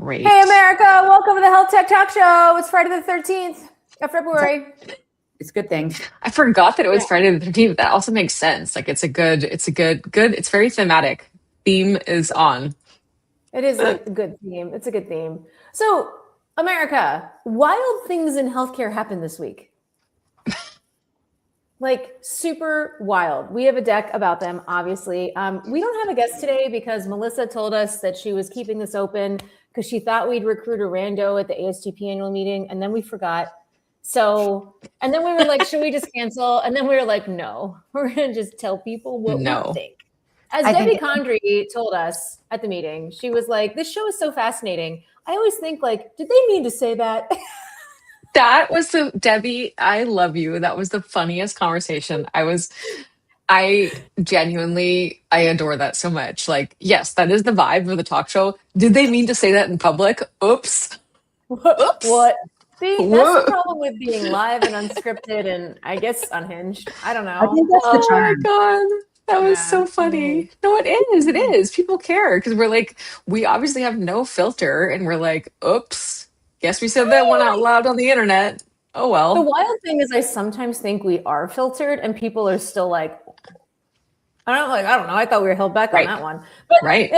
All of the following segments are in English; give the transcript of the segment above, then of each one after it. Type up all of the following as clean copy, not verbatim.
Great. Hey, America. Welcome to the Health Tech Talk Show. It's Friday the 13th of February. It's good things. I forgot that it was Friday the 13th. That also makes sense. Like it's very thematic. Theme is on. It is a good theme. It's a good theme. So, America, wild things in healthcare happened this week. Like super wild. We have a deck about them, obviously. We don't have a guest today because Melissa told us that she was keeping this open because she thought we'd recruit a rando at the ASTP annual meeting, and then we forgot. So, and then we were like, should we just cancel? And then we were like, no, we're going to just tell people what we think. As Debbie Condry told us at the meeting, she was like, this show is so fascinating. I always think like, did they mean to say that? That was Debbie, I love you. That was the funniest conversation. I genuinely adore that so much. Like, yes, that is the vibe of the talk show. Did they mean to say that in public? Oops. Oops. What? See, that's the problem with being live and unscripted and I guess unhinged. I don't know. I think that's the charm. Oh my God. That was so funny. No, it is. It is. People care because we're like, we obviously have no filter and we're like, oops. Guess we said that one out loud on the internet. Oh, well. The wild thing is I sometimes think we are filtered and people are still like, I don't know. I thought we were held back on that one. But right.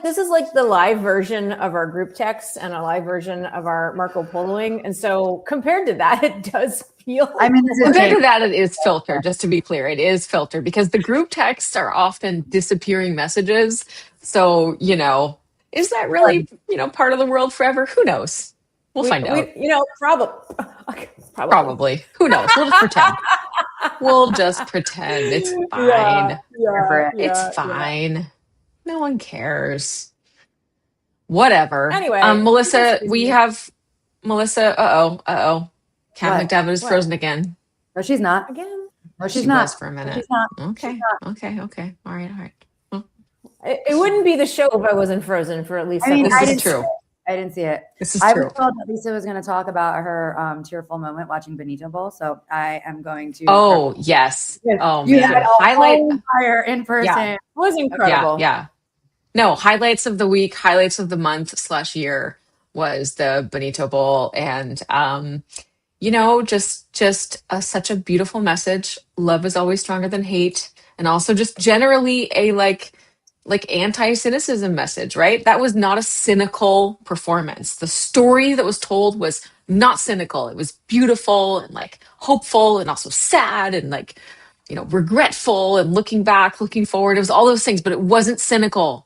This is like the live version of our group text and a live version of our Marco Poloing. And so compared to that, it does feel compared to that, it is filtered, just to be clear. It is filtered because the group texts are often disappearing messages. So, is that really, part of the world forever? Who knows? We'll find out. Probably. Who knows? We'll just pretend. It's fine. It's fine. No one cares. Whatever. Anyway. Melissa, we have Melissa. Kat McDevitt is frozen again. No, she's not. Again? No, she's not. Was for a minute. She's not. Okay. Okay. All right. It wouldn't be the show if I wasn't frozen for at least. This is true. I didn't see it. This is true. I was told that Lisa was going to talk about her tearful moment watching Benito Bowl, so I am going to. Oh yes. Oh you man. had highlight fire in person. Yeah. It was incredible. Yeah. No, highlights of the week, highlights of the month / year was the Benito Bowl, and just such a beautiful message. Love is always stronger than hate, and also just generally a like anti-cynicism message, right? That was not a cynical performance. The story that was told was not cynical. It was beautiful and like hopeful and also sad and like, regretful and looking back, looking forward. It was all those things, but it wasn't cynical.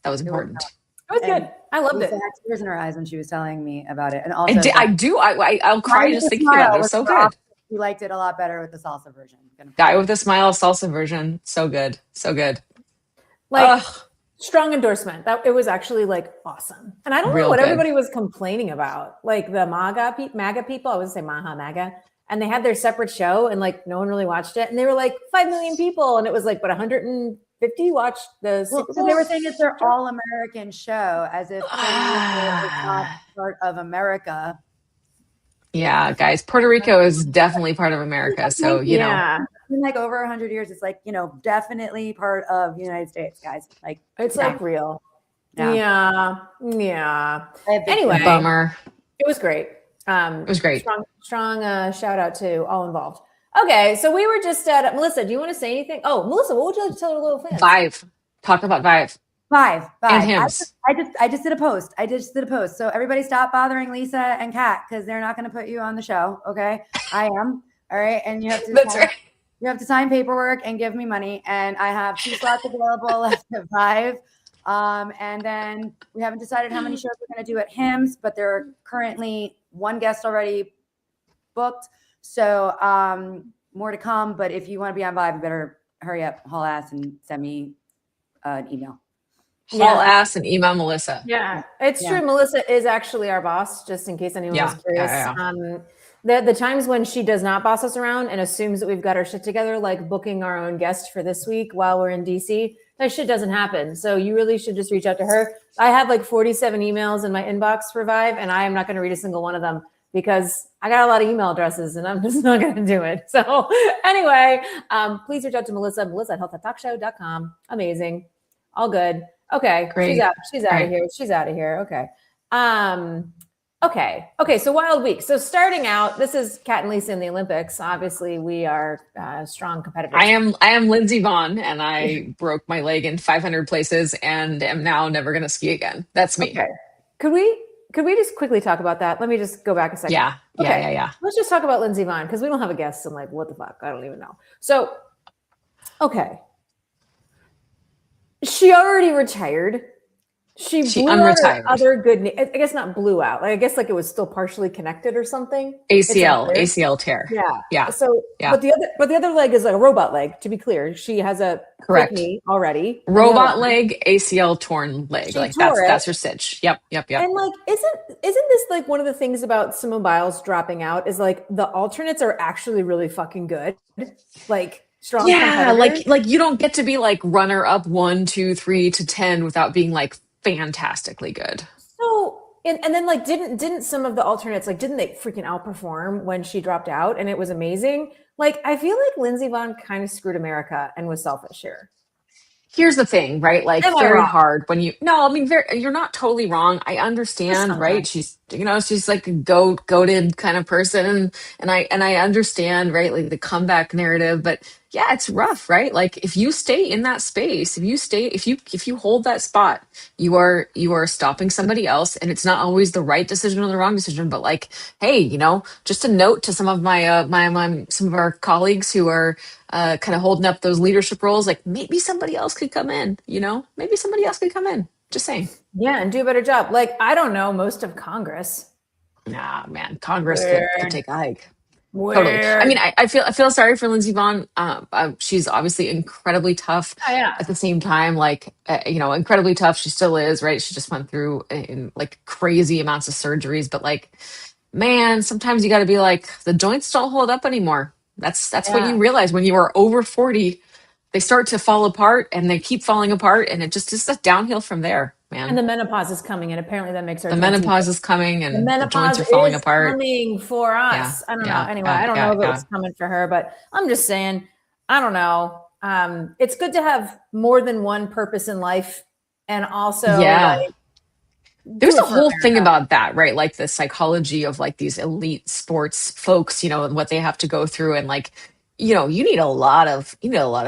That was important. It was good. I loved it. Lisa had tears in her eyes when she was telling me about it. And also I'll cry just thinking about it. It was so good. You liked it a lot better with the salsa version. Guy with a smile salsa version. So good. So good. Strong endorsement. That it was actually like awesome. And I don't know what everybody was complaining about. Like the MAGA people, I would say MAGA. And they had their separate show and like no one really watched it. And they were like 5 million people. And it was like, but 150 watched the Super Bowl. So they were saying it's their all-American show as if it's not part of America. Yeah, guys, Puerto Rico is definitely part of America. So, in like over 100 years, it's like, definitely part of the United States, guys. Like it's like real. Yeah. Anyway, bummer. It was great. It was great. Strong shout out to all involved. Okay, so we were just at Melissa. Do you want to say anything? Oh, Melissa, what would you like to tell our little fans? Vive. Talk about Vive. Vive. And hymns. I just did a post. So everybody stop bothering Lisa and Kat because they're not going to put you on the show. Okay, I am. All right, and you have to. That's right. You have to sign paperwork and give me money, and I have 2 slots available left at Vive. And then we haven't decided how many shows we're going to do at hymns, but there are currently 1 guest already booked. So more to come. But if you want to be on Vive, you better hurry up, haul ass, and send me an email. Haul ass and email Melissa. Yeah, it's true. Melissa is actually our boss, just in case anyone was curious. The times when she does not boss us around and assumes that we've got our shit together, like booking our own guest for this week while we're in DC, that shit doesn't happen. So you really should just reach out to her. I have like 47 emails in my inbox for Vive, and I am not going to read a single one of them because I got a lot of email addresses and I'm just not going to do it. So anyway, please reach out to Melissa at healthattalkshow.com. Amazing. All good. Okay, Great. she's out. She's out Right. of here. She's out of here. Okay. Okay. So wild week. So starting out, this is Kat and Lisa in the Olympics. Obviously, we are strong competitors. I am Lindsey Vonn, and I broke my leg in 500 places, and am now never going to ski again. That's me. Okay. Could we just quickly talk about that? Let me just go back a second. Yeah. Okay. Yeah. Let's just talk about Lindsey Vonn because we don't have a guest. And like, what the fuck? I don't even know. So, okay. She already retired. She blew out her other good. I guess not blew out. I guess like it was still partially connected or something. ACL tear. Yeah. So, but the other leg is like a robot leg. To be clear, she has a correct knee already. Robot leg, ACL torn leg. She like tore that's her stitch. Yep. And like, isn't this like one of the things about Simone Biles dropping out is like the alternates are actually really fucking good. Like. Strong like you don't get to be like runner up 1, 2, 3 to 10 without being like fantastically good. So and then like didn't some of the alternates like didn't they freaking outperform when she dropped out and it was amazing? Like I feel like Lindsey Vonn kind of screwed America and was selfish here. Here's the thing, right? Like very hard when you're not totally wrong. I understand, right? She's like a goated kind of person. And I understand, right? Like the comeback narrative, but yeah, it's rough, right? Like if you stay in that space, if you hold that spot, you are stopping somebody else. And it's not always the right decision or the wrong decision, but like, hey, just a note to some of my some of our colleagues who are kind of holding up those leadership roles, like maybe somebody else could come in, maybe somebody else could come in. Just saying. Yeah, and do a better job. Like, I don't know, most of Congress. Nah, man, Congress could take a hike. Weird. Totally. I mean, I feel sorry for Lindsey Vonn. She's obviously incredibly tough. At the same time, like incredibly tough. She still is, right? She just went through in like crazy amounts of surgeries, but like, man, sometimes you got to be like, the joints don't hold up anymore. That's what you realize when you are over 40. They start to fall apart, and they keep falling apart, and it just is downhill from there, man. And the menopause is coming, and apparently that makes our the menopause is coming, and the joints are falling apart. Coming for us. I don't know. Anyway, I don't know if it was coming for her, but I'm just saying, I don't know. It's good to have more than one purpose in life, and also like, there's a whole thing about that, right? Like the psychology of like these elite sports folks, and what they have to go through, and like, you need a lot of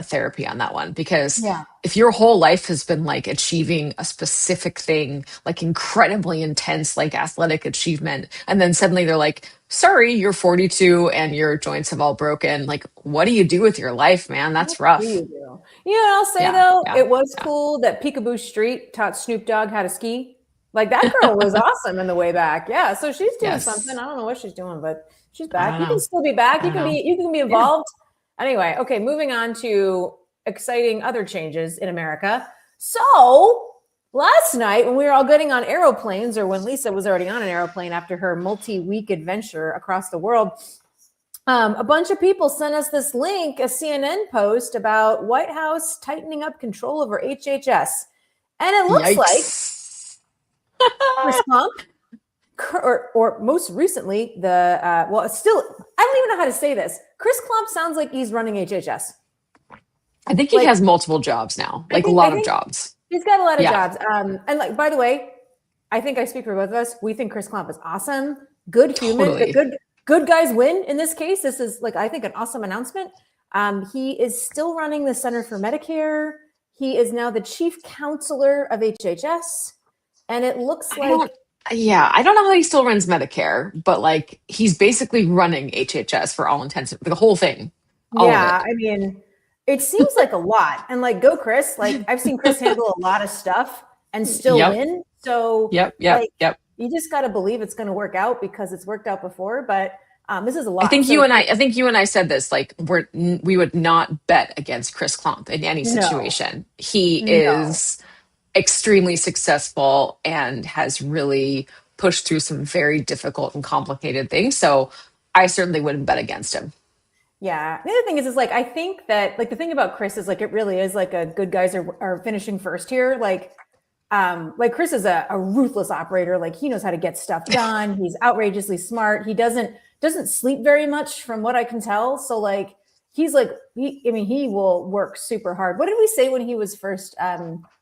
therapy on that one, because if your whole life has been like achieving a specific thing, like incredibly intense, like athletic achievement, and then suddenly they're like, sorry, you're 42 and your joints have all broken. Like, what do you do with your life, man? That's rough. I'll say though, it was cool that Peekaboo Street taught Snoop Dogg how to ski. Like that girl was awesome in the way back. Yeah. So she's doing something. I don't know what she's doing, but she's back. You can still be back. You can be involved. Anyway, okay, moving on to exciting other changes in America. So last night when we were all getting on airplanes, or when Lisa was already on an airplane after her multi-week adventure across the world, a bunch of people sent us this link, a CNN post about White House tightening up control over HHS. And it looks like Chris Klump, or most recently, I don't even know how to say this. Chris Klump sounds like he's running HHS. I think he has multiple jobs now, like a lot of jobs. He's got a lot of jobs. And like, by the way, I think I speak for both of us. We think Chris Klump is awesome. Good human. Totally. Good guys win in this case. This is like, I think, an awesome announcement. He is still running the Center for Medicare. He is now the chief counselor of HHS. And it looks like... I don't know how he still runs Medicare, but like he's basically running HHS for all intents, the whole thing. I mean, it seems like a lot. And like, go Chris. Like I've seen Chris handle a lot of stuff and still win. So you just got to believe it's going to work out because it's worked out before. But this is a lot. I think you and I said this. Like we would not bet against Chris Klump in any situation. He is extremely successful and has really pushed through some very difficult and complicated things. So I certainly wouldn't bet against him. Yeah. The other thing is like, I think that like the thing about Chris is like, it really is like a good guys are finishing first here. Like Chris is a ruthless operator. Like he knows how to get stuff done. He's outrageously smart. He doesn't sleep very much from what I can tell. So like, he's like, he will work super hard. What did we say when he was first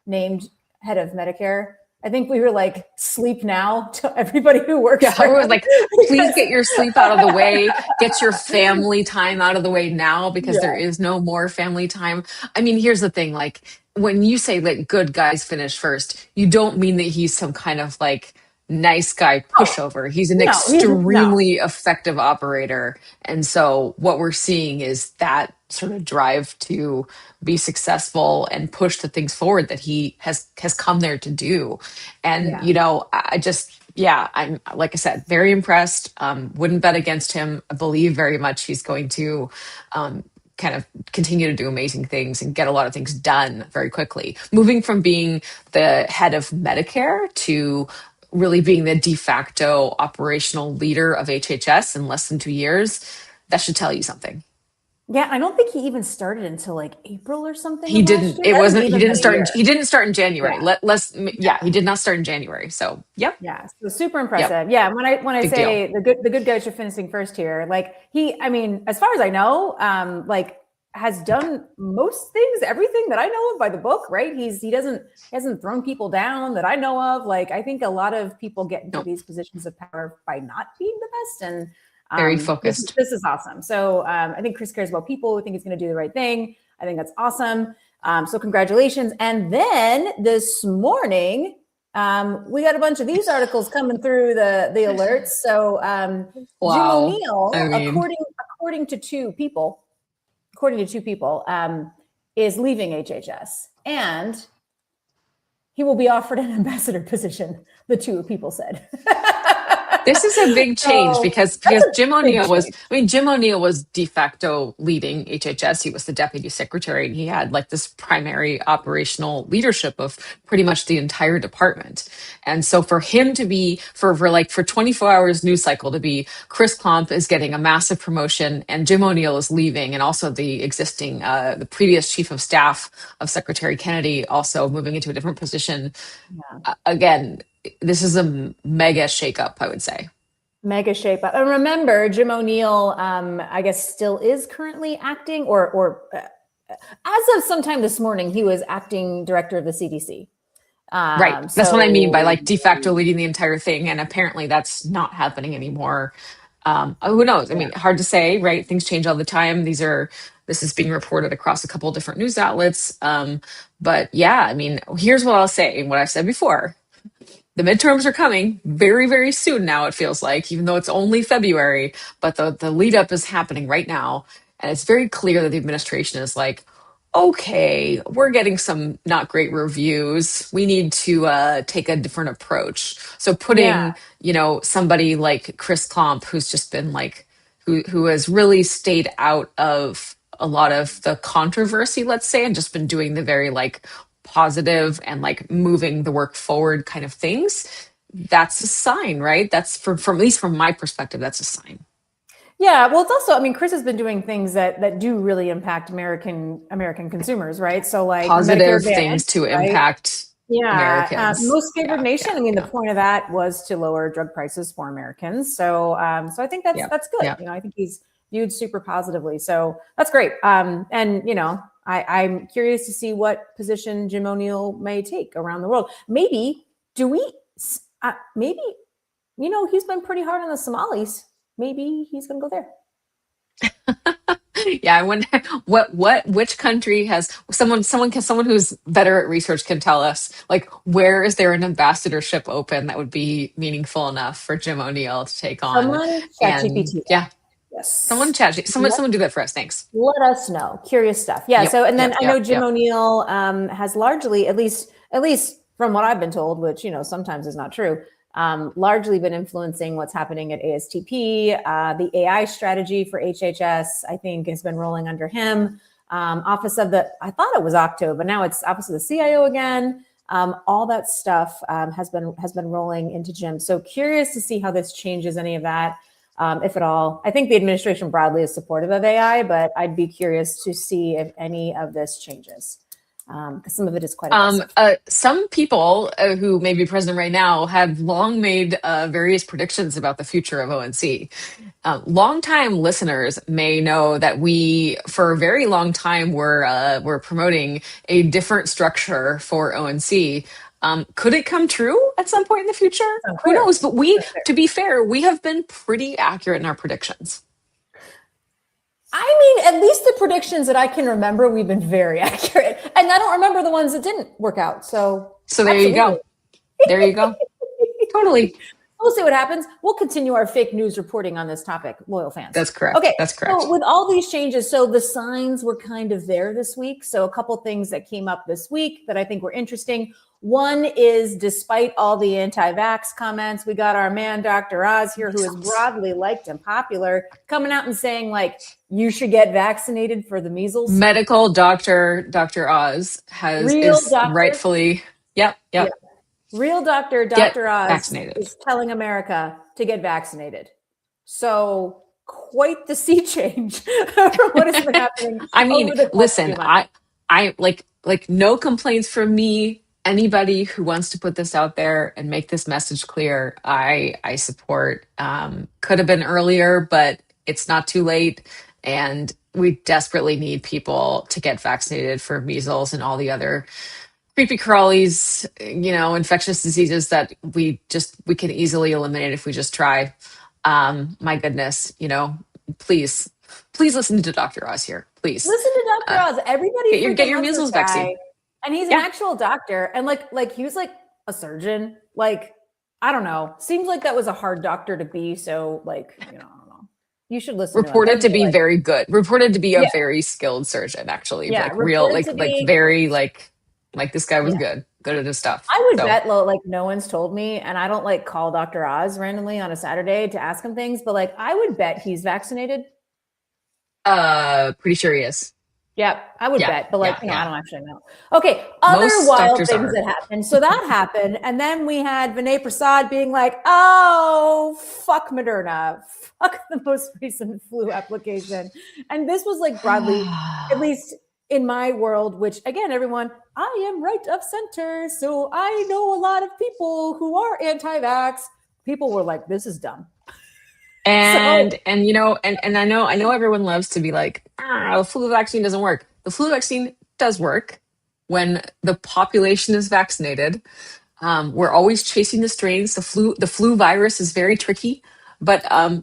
named head of Medicare. I think we were like, sleep now to everybody who works for it was him. like, please get your sleep out of the way, get your family time out of the way now, because there is no more family time. I mean, here's the thing, like when you say like good guys finish first, you don't mean that he's some kind of like nice guy pushover. He's an No. extremely effective operator. And so what we're seeing is that sort of drive to be successful and push the things forward that he has come there to do. And you know, I just, yeah, I'm, like I said, very impressed. Wouldn't bet against him. I believe very much he's going to kind of continue to do amazing things and get a lot of things done very quickly. Moving from being the head of Medicare to really being the de facto operational leader of HHS in less than 2 years, that should tell you something. Yeah, I don't think he even started until like April or something. He of last didn't. year. It That hasn't wasn't. He even didn't been a start. year. He didn't start in January. Yeah. Yeah. He did not start in January. So yep. Yeah, so super Yep. impressive. Yeah, when I Big say the good guy should finishing first here, like he, I mean, as far as I know, like has done most things, everything that I know of by the book, right? He hasn't thrown people down that I know of. Like I think a lot of people get into these positions of power by not being the best, and Very focused. This is awesome. So I think Chris cares about people. I think he's going to do the right thing. I think that's awesome. So congratulations. And then this morning, we got a bunch of these articles coming through the alerts. So Jim O'Neill, according to two people, is leaving HHS, and he will be offered an ambassador position. The two people said. This is a big change because Jim O'Neill was de facto leading HHS. He was the deputy secretary, and he had like this primary operational leadership of pretty much the entire department. And so for him to be for 24 hours news cycle to be Chris Klomp is getting a massive promotion and Jim O'Neill is leaving, and also the existing the previous chief of staff of Secretary Kennedy also moving into a different position. Again, this is a mega shakeup, I would say. Mega shakeup. And remember, Jim O'Neill, I guess, still is currently acting, or as of sometime this morning, he was acting director of the CDC. Right. That's what I mean by like de facto leading the entire thing. And apparently that's not happening anymore. Who knows? I mean, hard to say, right? Things change all the time. This is being reported across a couple of different news outlets. But yeah, I mean, here's what I'll say, what I've said before. The midterms are coming very, very soon now, it feels like, even though it's only February, but the lead up is happening right now. And it's very clear that the administration is like, okay, we're getting some not great reviews. We need to take a different approach. So putting, somebody like Chris Klomp, who's just been like, who has really stayed out of a lot of the controversy, let's say, and just been doing the very like positive and like moving the work forward kind of things, that's a sign, right? That's from at least from my perspective, that's a sign. Yeah, well, it's also, I mean, Chris has been doing things that do really impact American consumers, right? So like positive things to impact Americans. Most favored nation. I mean, the point of that was to lower drug prices for Americans. So I think that's good. Yeah. I think he's viewed super positively. So that's great. And I'm curious to see what position Jim O'Neill may take around the world. Maybe he's been pretty hard on the Somalis. Maybe he's going to go there. Yeah, I wonder which country has someone who's better at research can tell us, like, where is there an ambassadorship open that would be meaningful enough for Jim O'Neill to take on? Someone ChatGPT. Yeah. Yes. Someone do that for us. Thanks. Let us know. Curious stuff. Yeah. I know Jim O'Neill has largely, at least from what I've been told, which sometimes is not true, largely been influencing what's happening at ASTP. The AI strategy for HHS, I think, has been rolling under him. I thought it was Octo, but now it's Office of the CIO again. All that stuff has been rolling into Jim. So curious to see how this changes any of that. If at all. I think the administration broadly is supportive of AI, but I'd be curious to see if any of this changes. Because some of it is quite aggressive. Some people who may be president right now have long made various predictions about the future of ONC. Longtime listeners may know that we, for a very long time, were promoting a different structure for ONC. Could it come true at some point in the future? Who Unclear. knows? But to be fair, we have been pretty accurate in our predictions. I mean, at least the predictions that I can remember, we've been very accurate. And I don't remember the ones that didn't work out. So there you go. There you go. Totally. We'll see what happens. We'll continue our fake news reporting on this topic, loyal fans. That's correct. Okay. That's correct. So with all these changes, so the signs were kind of there this week. So a couple things that came up this week that I think were interesting. One is, despite all the anti-vax comments, we got our man, Dr. Oz here, who is broadly liked and popular, coming out and saying, like, you should get vaccinated for the measles. Medical Dr. Oz is rightfully, yep. Yeah. Real Dr. Oz vaccinated. is telling America to get vaccinated. So quite the sea change from what has been happening. I mean, listen, I like no complaints from me. Anybody who wants to put this out there and make this message clear, I support. Could have been earlier, but it's not too late. And we desperately need people to get vaccinated for measles and all the other creepy crawlies, infectious diseases that we can easily eliminate if we just try. My goodness, please listen to Dr. Oz here. Please listen to Dr. Oz. Everybody get your measles vaccine. And he's an actual doctor. And like he was like a surgeon. Like, I don't know. Seems like that was a hard doctor to be. So like, I don't know. You should listen. Reported to be very good. Reported to be a very skilled surgeon, actually. Yeah, like real, like very like this guy was good at his stuff. I would bet like no one's told me, and I don't like call Dr. Oz randomly on a Saturday to ask him things, but like I would bet he's vaccinated. Pretty sure he is. Yeah, I would bet, but like, I don't actually know. Okay, other wild things that happened. So that happened, and then we had Vinay Prasad being like, "Oh, fuck Moderna, fuck the most recent flu application," and this was like broadly, at least in my world, which again, everyone, I am right of center, so I know a lot of people who are anti-vax. People were like, "This is dumb." And I know everyone loves to be like, the flu vaccine doesn't work. The flu vaccine does work when the population is vaccinated. We're always chasing the strains. The flu virus is very tricky, but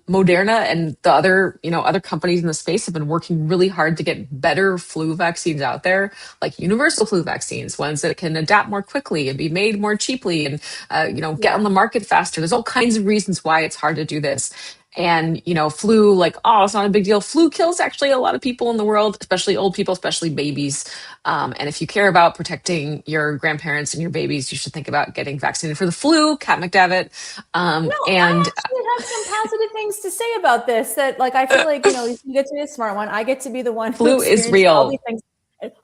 Moderna and the other companies in the space have been working really hard to get better flu vaccines out there, like universal flu vaccines, ones that can adapt more quickly and be made more cheaply and get on the market faster. There's all kinds of reasons why it's hard to do this. And, flu, like, it's not a big deal. Flu kills actually a lot of people in the world, especially old people, especially babies. And if you care about protecting your grandparents and your babies, you should think about getting vaccinated for the flu. Kat McDavitt. I actually have some positive things to say about this. That, like, I feel like you get to be a smart one. I get to be the one. Flu is real. All these things.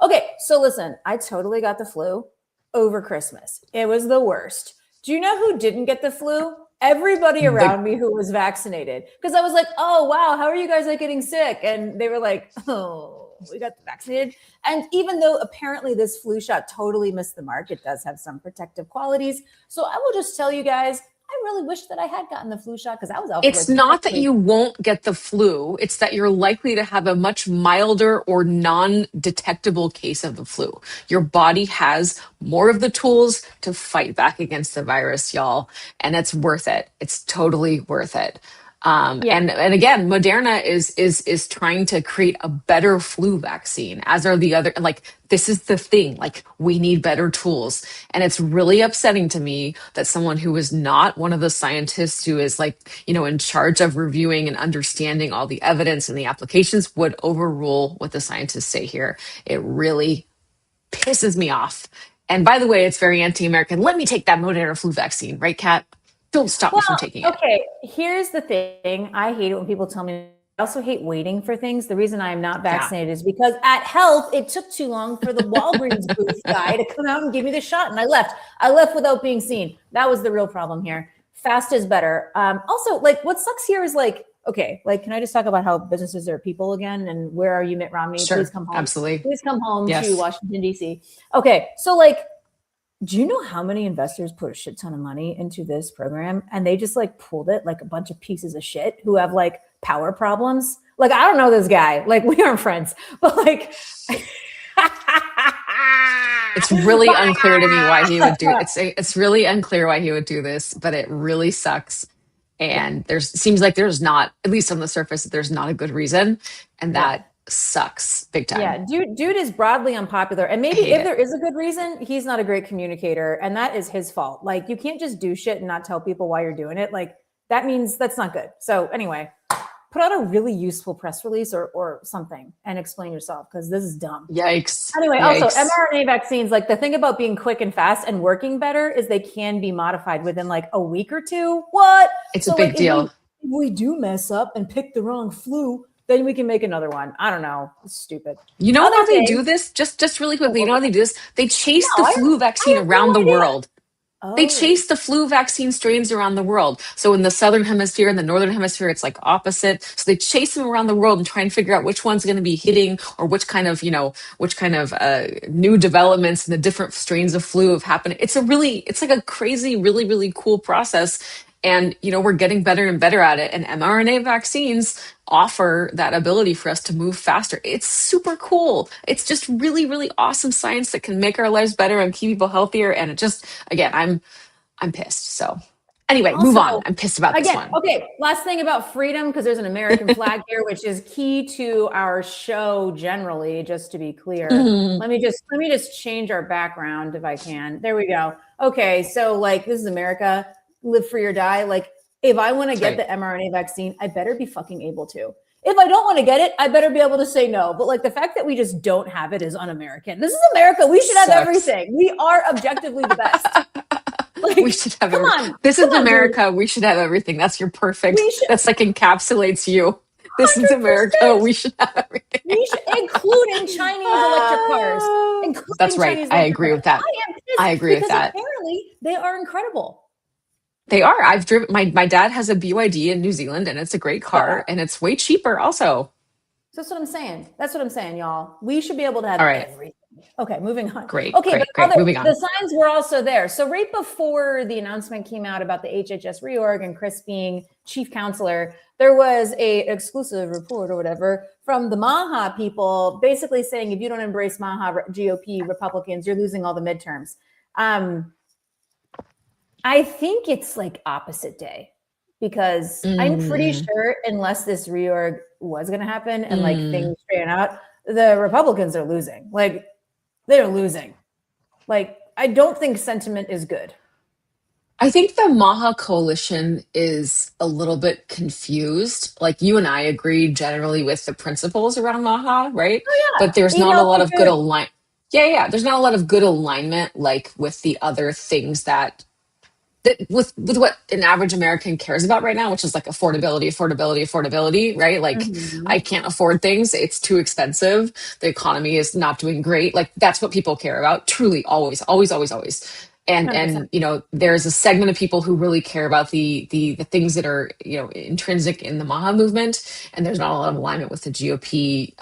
Okay, so listen, I totally got the flu over Christmas. It was the worst. Do you know who didn't get the flu? Everybody around me who was vaccinated. Because I was like, oh, wow, how are you guys like getting sick? And they were like, oh, we got vaccinated. And even though apparently this flu shot totally missed the mark, it does have some protective qualities. So I will just tell you guys, I really wish that I had gotten the flu shot because I was out. It's not that you won't get the flu. It's that you're likely to have a much milder or non-detectable case of the flu. Your body has more of the tools to fight back against the virus, y'all. And it's worth it. It's totally worth it. And again, Moderna is trying to create a better flu vaccine, as are the other. Like, this is the thing. Like, we need better tools, and it's really upsetting to me that someone who is not one of the scientists who is in charge of reviewing and understanding all the evidence and the applications would overrule what the scientists say here. It really pisses me off. And by the way, it's very anti-American. Let me take that Moderna flu vaccine, right, Kat? Don't stop me from taking it. Okay, here's the thing. I hate it when people tell me. I also hate waiting for things. The reason I am not vaccinated is because at Health, it took too long for the Walgreens booth guy to come out and give me the shot, and I left. I left without being seen. That was the real problem here. Fast is better. Also, like, what sucks here is like, okay, like, can I just talk about how businesses are people again? And where are you, Mitt Romney? Sure, please come home. Absolutely. Please come home to Washington, D.C. Okay, so like, do you know how many investors put a shit ton of money into this program and they just like pulled it like a bunch of pieces of shit who have like power problems? Like, I don't know this guy. Like, we aren't friends, but like, It's really unclear to me why he would do it's really unclear why he would do this, but it really sucks. Yeah. And seems like there's not, at least on the surface, there's not a good reason, and Yeah. that sucks big time. Yeah, dude is broadly unpopular, and maybe hate if it. there is a good reason, he's not a great communicator, and that is his fault. Like, you can't just do shit and not tell people why you're doing it. Like, that means that's not good. So anyway, put out a really useful press release or something and explain yourself, because this is dumb. Yikes. Anyway, Yikes. also mRNA vaccines, like the thing about being quick and fast and working better is they can be modified within like a week or two. What? It's a big deal. If we do mess up and pick the wrong flu, then we can make another one. I don't know. It's stupid. You know how they do this? Just really quickly, you know how they do this? They chase the flu vaccine around the world. They chase the flu vaccine strains around the world. So in the southern hemisphere and the northern hemisphere, it's like opposite. So they chase them around the world and try and figure out which one's going to be hitting, or which kind of new developments in the different strains of flu have happened. It's like a crazy, really, really cool process. And, we're getting better and better at it. And mRNA vaccines offer that ability for us to move faster. It's super cool. It's just really, really awesome science that can make our lives better and keep people healthier. And it just, again, I'm pissed. So anyway, move on. I'm pissed about this one. Okay, last thing about freedom, because there's an American flag here, which is key to our show generally, just to be clear. Let me just change our background if I can. There we go. Okay, so like, this is America. Live free or die. Like, if I want to get the mRNA vaccine, I better be fucking able to. If I don't want to get it, I better be able to say no. But like, the fact that we just don't have it is un-American. This is America. We should have everything. We are objectively the best. Like, we should have everything. This is America. Dude. We should have everything. That's your perfect. That's like encapsulates you. This 100%. Is America. We should have everything. Including Chinese electric cars. That's right. I agree with that. I agree with that. Apparently, they are incredible. They are. I've driven. My dad has a BYD in New Zealand, and it's a great car, and it's way cheaper also. So that's what I'm saying, y'all. We should be able to have everything. Okay, moving on. Great. Okay, great. Moving on. The signs were also there. So right before the announcement came out about the HHS reorg and Chris being chief counselor, there was a exclusive report or whatever from the Maha people, basically saying, if you don't embrace Maha GOP Republicans, you're losing all the midterms. I think it's like opposite day, because I'm pretty sure unless this reorg was going to happen and like things straighten out, the Republicans are losing. Like, they're losing. Like, I don't think sentiment is good. I think the Maha coalition is a little bit confused. Like, you and I agree generally with the principles around Maha, right? Oh, yeah. But there's not a lot of good alignment. Yeah. There's not a lot of good alignment, like with the other things that with what an average American cares about right now, which is like affordability, right? Like, I can't afford things. It's too expensive. The economy is not doing great. Like, that's what people care about. Truly, always. And there's a segment of people who really care about the things that are, intrinsic in the Maha movement. And there's not a lot of alignment with the GOP,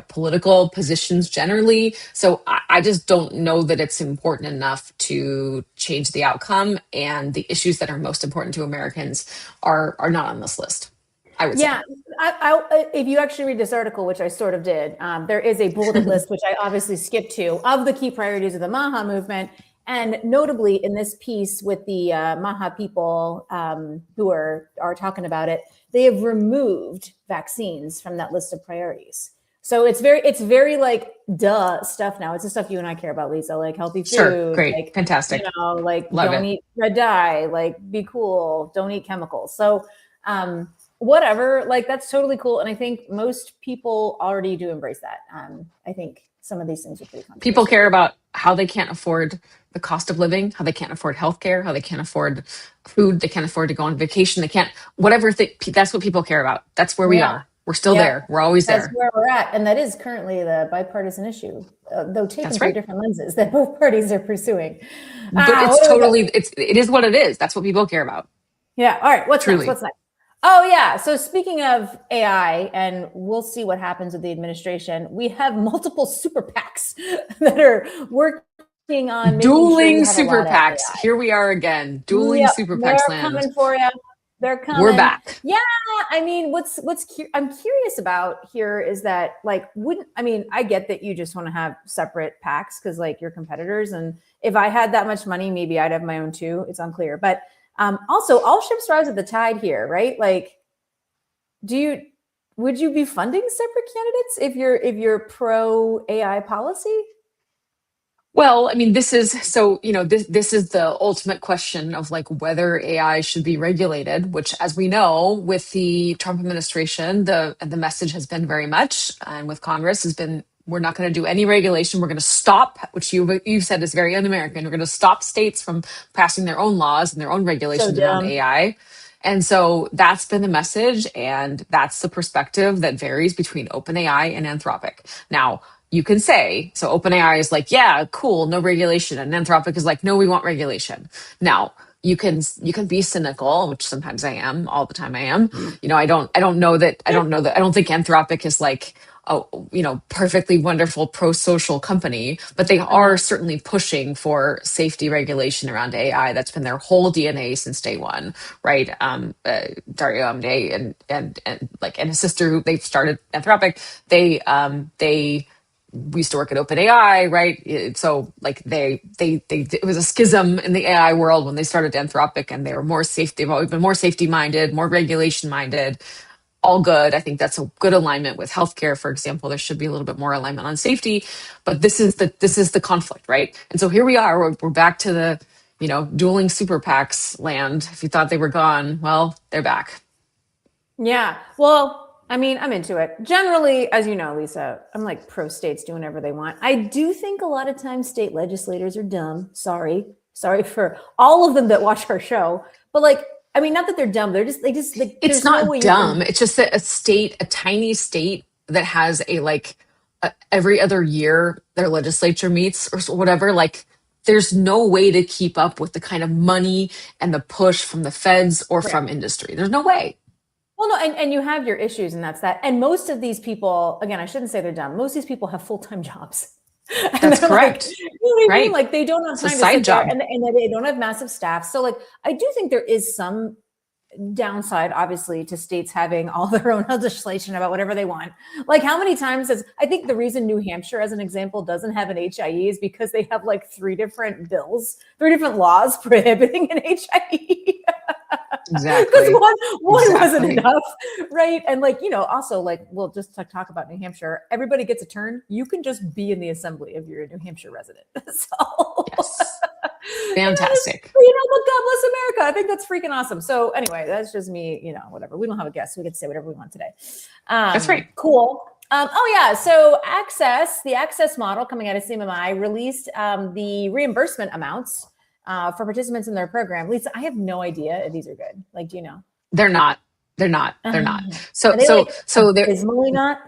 political positions generally. So I just don't know that it's important enough to change the outcome. And the issues that are most important to Americans are not on this list, I would say. Yeah, if you actually read this article, which I sort of did, there is a bulleted list, which I obviously skipped to, of the key priorities of the Maha movement. And notably in this piece with the Maha people who are talking about it, they have removed vaccines from that list of priorities. So it's very like duh stuff now. It's the stuff you and I care about, Lisa, like healthy food. Sure, great, like, fantastic. Like Love don't eat red dye, like be cool, don't eat chemicals. So whatever, like that's totally cool. And I think most people already do embrace that. I think some of these things are pretty controversial. People care about how they can't afford the cost of living, how they can't afford healthcare, how they can't afford food, they can't afford to go on vacation, they can't, that's what people care about. That's where we are. We're still there. We're always there. That's where we're at. And that is currently the bipartisan issue, though taken through different lenses that both parties are pursuing. But it is what it is. That's what people care about. Yeah. All right. What's next? Oh, yeah. So speaking of AI, and we'll see what happens with the administration, we have multiple super PACs that are working on dueling super PACs. Here we are again. Dueling super PACs land. They're coming for you. They're coming. We're back. Yeah, I mean, I'm curious about here is that like I get that you just want to have separate packs because like you're competitors, and if I had that much money, maybe I'd have my own too. It's unclear, but also all ships rise at the tide here, right? Like, would you be funding separate candidates if you're pro AI policy? Well, I mean, this is this is the ultimate question of like whether AI should be regulated, which, as we know, with the Trump administration, the message has been very much, and with Congress has been, we're not going to do any regulation. We're going to stop, which you've said is very un-American. We're going to stop states from passing their own laws and their own regulations around AI. And so that's been the message, and that's the perspective that varies between OpenAI and Anthropic. Now, you can say, so OpenAI is like, yeah, cool, no regulation. And Anthropic is like, no, we want regulation. Now, you can be cynical, which sometimes I am, all the time I am. I don't think Anthropic is like, perfectly wonderful pro-social company, but they are certainly pushing for safety regulation around AI. That's been their whole DNA since day one, right? Dario Amodei and his sister, who they started Anthropic, they we used to work at OpenAI, right? So like it was a schism in the AI world when they started Anthropic, and they were more safety. They've always been more safety minded, more regulation minded. All good. I think that's a good alignment with healthcare, for example. There should be a little bit more alignment on safety, but this is the conflict, right? And so here we are. We're back to the dueling super PACs land. If you thought they were gone, well, they're back. Yeah. Well, I mean, I'm into it. Generally, as you know, Lisa, I'm like pro states doing whatever they want. I do think a lot of times state legislators are dumb. Sorry for all of them that watch our show. But like, I mean, not that they're dumb. They just like, it's not dumb. It's just that a tiny state that has every other year their legislature meets or whatever, like there's no way to keep up with the kind of money and the push from the feds or from industry. There's no way. Well, no, and you have your issues, and that's that. And most of these people, again, I shouldn't say they're dumb. Most of these people have full-time jobs. That's correct. Like, you know what I right. mean? Like they don't have time to sit there, and they don't have massive staff. So like, I do think there is some downside, obviously, to states having all their own legislation about whatever they want. Like how many times I think the reason New Hampshire, as an example, doesn't have an HIE is because they have like 3 different laws prohibiting an HIE. Exactly. Because one wasn't enough, right? And like, also like, well, just to talk about New Hampshire, everybody gets a turn. You can just be in the assembly if you're a New Hampshire resident. So yes. Fantastic. But God bless America. I think that's freaking awesome. So anyway, that's just me, whatever. We don't have a guest. So we get to say whatever we want today. That's right. Cool. So the access model coming out of CMMI released the reimbursement amounts for participants in their program. Lisa, I have no idea if these are good. Like, do you know? They're not. So they're dismally not.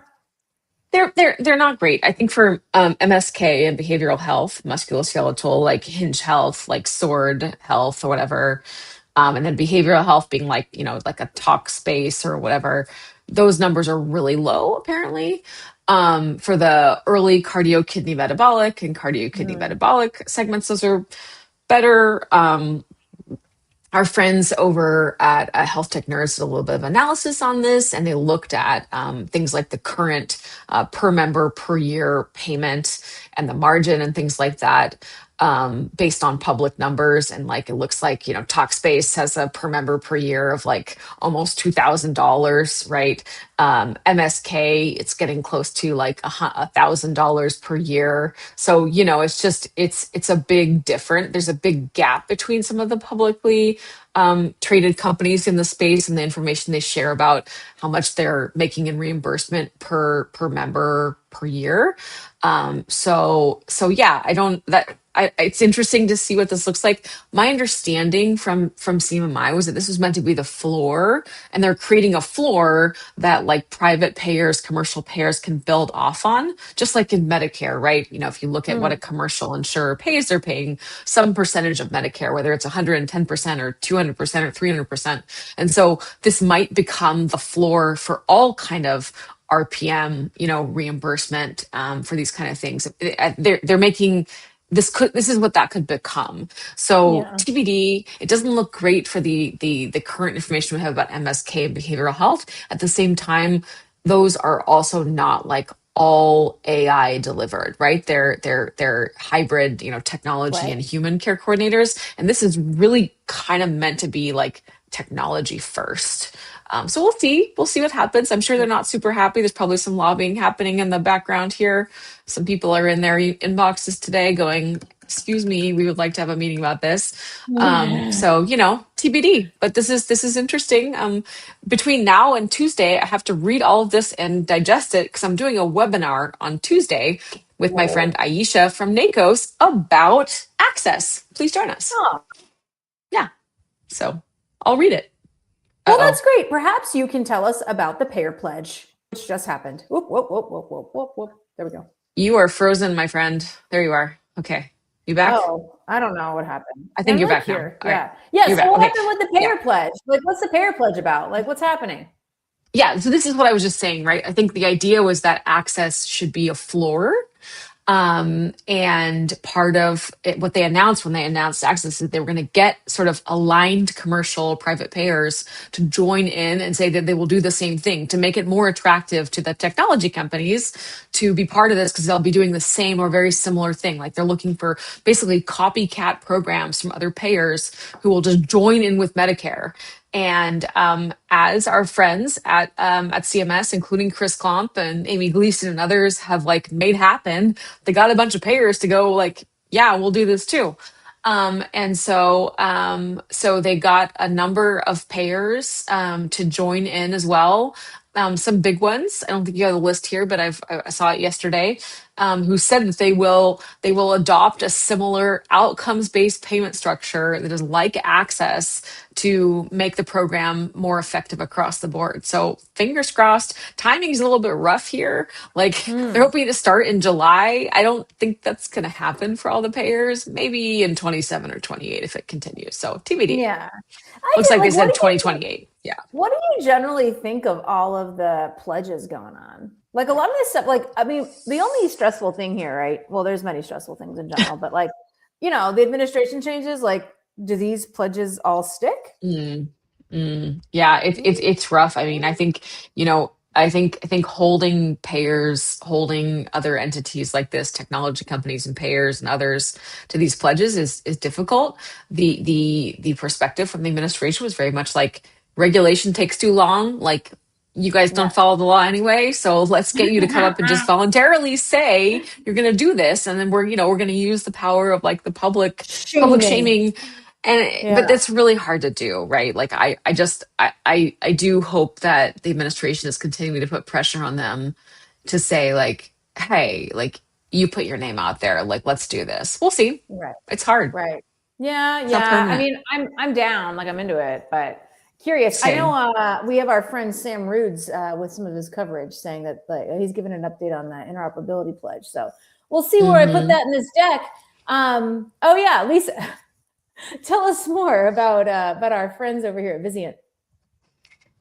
They're not great. I think for MSK and behavioral health, musculoskeletal, like Hinge Health, like Sword Health or whatever, and then behavioral health being like like a talk space or whatever. Those numbers are really low apparently. For the early cardio kidney metabolic and cardio kidney metabolic segments, those are better. Our friends over at Health Tech Nerds did a little bit of analysis on this, and they looked at things like the current per member per year payment and the margin and things like that based on public numbers. And like it looks like Talkspace has a per member per year of like almost $2,000, right? MSK, it's getting close to like $1,000 per year. So it's a big difference. There's a big gap between some of the publicly traded companies in the space and the information they share about how much they're making in reimbursement per member per year. It's interesting to see what this looks like. My understanding from CMMI was that this was meant to be the floor, and they're creating a floor that like private payers, commercial payers can build off on, just like in Medicare, right? If you look at what a commercial insurer pays, they're paying some percentage of Medicare, whether it's 110% or 200% or 300%. And so this might become the floor for all kind of RPM, reimbursement for these kind of things. They're making this is what that could become. So Yeah. TBD. It doesn't look great for the current information we have about MSK and behavioral health. At the same time, those are also not like all AI delivered, right? They're hybrid, technology Right. and human care coordinators, and this is really kind of meant to be like technology first. So we'll see what happens. I'm sure they're not super happy. There's probably some lobbying happening in the background here. Some people are in their inboxes today going, excuse me, we would like to have a meeting about this. So TBD, but this is interesting. Between now and Tuesday, I have to read all of this and digest it because I'm doing a webinar on Tuesday with my friend Whoa. Aisha from NACOS about access. Please join us. Oh. Yeah. So I'll read it. Well, Uh-oh. that's great. Perhaps you can tell us about the payer pledge, which just happened. Whoop, whoop, whoop, whoop, whoop, whoop, whoop. There we go. You are frozen, my friend. There you are. Okay. You back? Oh, I don't know what happened. I think I'm you're like back now. here. All right. Yeah. Yeah. You're So back. what Okay. happened with the payer pledge? Like, what's the payer pledge about? Like, what's happening? Yeah. So this is what I was just saying, right? I think the idea was that access should be a floor. And part of it, what they announced when they announced access is they were going to get sort of aligned commercial private payers to join in and say that they will do the same thing to make it more attractive to the technology companies to be part of this because they'll be doing the same or very similar thing. Like they're looking for basically copycat programs from other payers who will just join in with Medicare. And as our friends at CMS, including Chris Klomp and Amy Gleason and others, have like made happen, they got a bunch of payers to go like, yeah, we'll do this too. So they got a number of payers to join in as well. Some big ones. I don't think you have the list here, but I saw it yesterday. Who said that they will adopt a similar outcomes based payment structure that is like access to make the program more effective across the board. So fingers crossed. Timing is a little bit rough here. Like they're hoping to start in July. I don't think that's going to happen for all the payers. Maybe in 27 or 28 if it continues. So TBD. Yeah. Looks like they what said do you 2028. Yeah. What do you generally think of all of the pledges going on? Like a lot of this stuff, like, I mean, the only stressful thing here, right? Well, there's many stressful things in general, but like, the administration changes, like, do these pledges all stick? Yeah, it's rough. I mean, I think, I think holding payers, holding other entities like this, technology companies and payers and others to these pledges is difficult. The perspective from the administration was very much like regulation takes too long. Like you guys don't follow the law anyway, so let's get you to come up and just voluntarily say you're going to do this, and then we're going to use the power of like the public shaming. But that's really hard to do, right? Like I do hope that the administration is continuing to put pressure on them to say like, hey, like you put your name out there, like let's do this. We'll see. Right. It's hard. Right. Yeah. It's not Yeah. I permanent. mean, I'm down, like I'm into it, but curious. Same. I know we have our friend Sam Rudes with some of his coverage saying that he's given an update on the interoperability pledge. So we'll see where I put that in this deck. Oh yeah, Lisa. Tell us more about our friends over here at Vizient.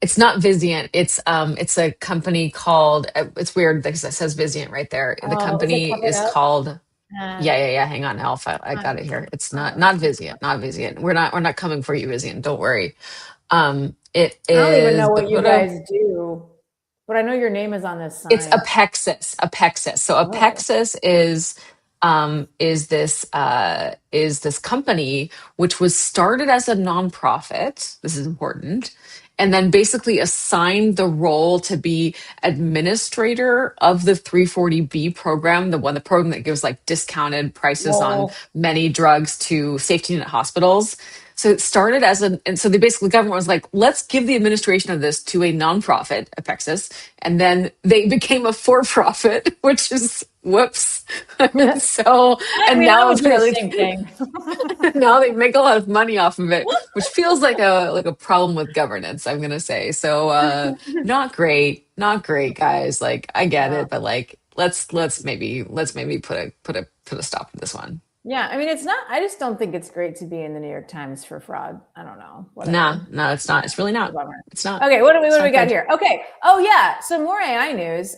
It's not Vizient. It's a company called. It's weird because it says Vizient right there. The company is called. Yeah. Hang on, Alpha. I got it here. It's not Vizient. Not Vizient. We're not coming for you, Vizient. Don't worry. It is. I don't even know what you guys do, but I know your name is on this sign. It's Apexis. So Apexis is this company which was started as a nonprofit. This is important. And then basically assigned the role to be administrator of the 340B program, the program that gives like discounted prices on many drugs to safety net hospitals. So it started and so the government was like, let's give the administration of this to a nonprofit, Apexis, and then they became a for-profit, which is whoops. So now the same thing. now they make a lot of money off of it, which feels like a problem with governance, I'm gonna say. So not great, guys. Like I get it, but like let's maybe put a stop to this one. Yeah, I mean, it's not. I just don't think it's great to be in the New York Times for fraud. I don't know. Whatever. No, it's not. It's really It's a not. bummer. It's not. Okay, what do It's we not got good. here? Okay. Oh yeah, some more AI news.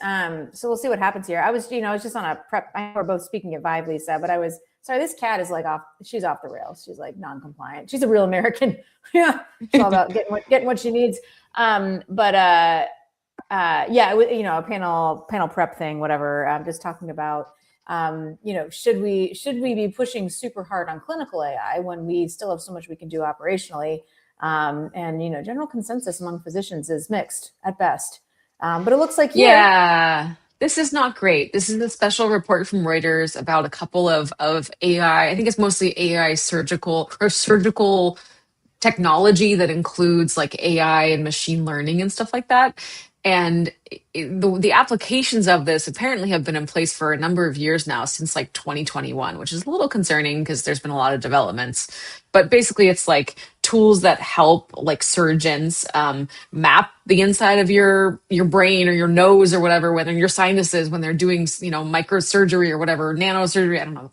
So we'll see what happens here. I was just on a prep. I know we're both speaking at Vive, Lisa, but I was sorry. This cat is like off. She's off the rails. She's like non-compliant. She's a real American. Yeah, it's all about getting what she needs. Yeah, a panel prep thing, whatever. I'm just talking about, should we be pushing super hard on clinical AI when we still have so much we can do operationally? General consensus among physicians is mixed at best. But it looks like here, Yeah, this is not great. This is a special report from Reuters about a couple of AI. I think it's mostly AI surgical technology that includes like AI and machine learning and stuff like that. And the applications of this apparently have been in place for a number of years now, since like 2021, which is a little concerning because there's been a lot of developments. But basically, it's like tools that help like surgeons map the inside of your brain or your nose or whatever, whether your sinuses when they're doing microsurgery or whatever, nanosurgery. I don't know.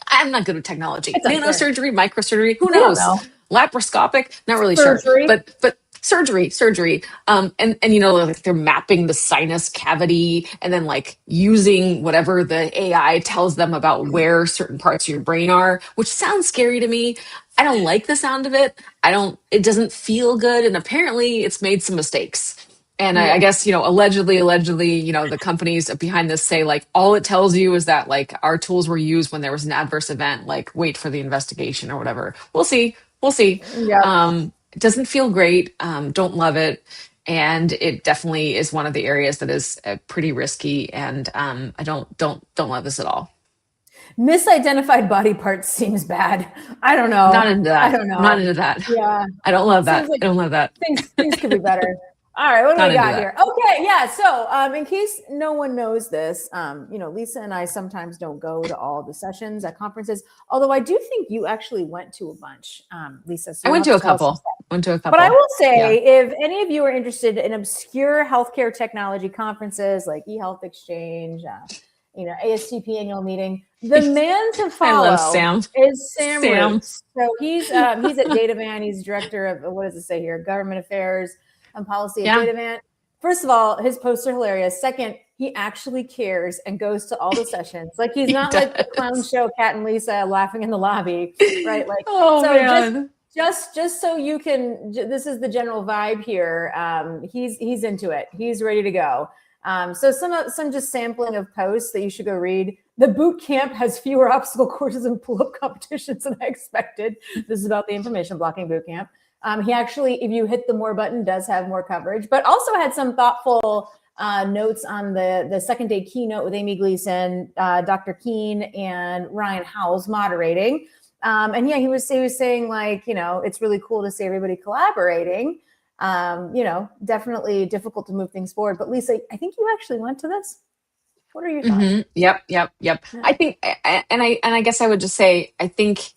I'm not good with technology. it's unclear. Nanosurgery, microsurgery, who We don't knows? know. Laparoscopic, not really Surgery. sure. But surgery. And like they're mapping the sinus cavity and then like using whatever the AI tells them about where certain parts of your brain are, which sounds scary to me. I don't like the sound of it. It doesn't feel good. And apparently it's made some mistakes. And I guess, allegedly, the companies behind this say like all it tells you is that like our tools were used when there was an adverse event, like wait for the investigation or whatever. We'll see. We'll see. Yeah. It doesn't feel great. Don't love it. And it definitely is one of the areas that is pretty risky. And I don't love this at all. Misidentified body parts seems bad. I don't know. Not into that. I don't know. Not into that. Yeah. I don't love that. Like I don't love that. Things could be better. All right, what do we got here? Okay, yeah. So, in case no one knows this, Lisa and I sometimes don't go to all the sessions at conferences. Although I do think you actually went to a bunch, Lisa. So I went to a couple. But I will say, if any of you are interested in obscure healthcare technology conferences like eHealth Exchange, ASTP annual meeting, the man to follow I love Sam. is Sam Roots. So he's at Datavan. He's director of, what does it say here? Government Affairs and Policy at Datavan. First of all, his posts are hilarious. Second, he actually cares and goes to all the sessions. Like he's not like the clown show Cat and Lisa laughing in the lobby, right? Like, man. Just so you can, this is the general vibe here. He's into it. He's ready to go. So some just sampling of posts that you should go read. The boot camp has fewer obstacle courses and pull-up competitions than I expected. This is about the information blocking boot camp. He actually, if you hit the more button, does have more coverage, but also had some thoughtful notes on the second day keynote with Amy Gleason, Dr. Keene, and Ryan Howells moderating. He was saying like, it's really cool to see everybody collaborating. Definitely difficult to move things forward. But Lisa, I think you actually went to this. What are your thoughts? Mm-hmm. Yep. Yeah. I think, and I guess I would just say, I think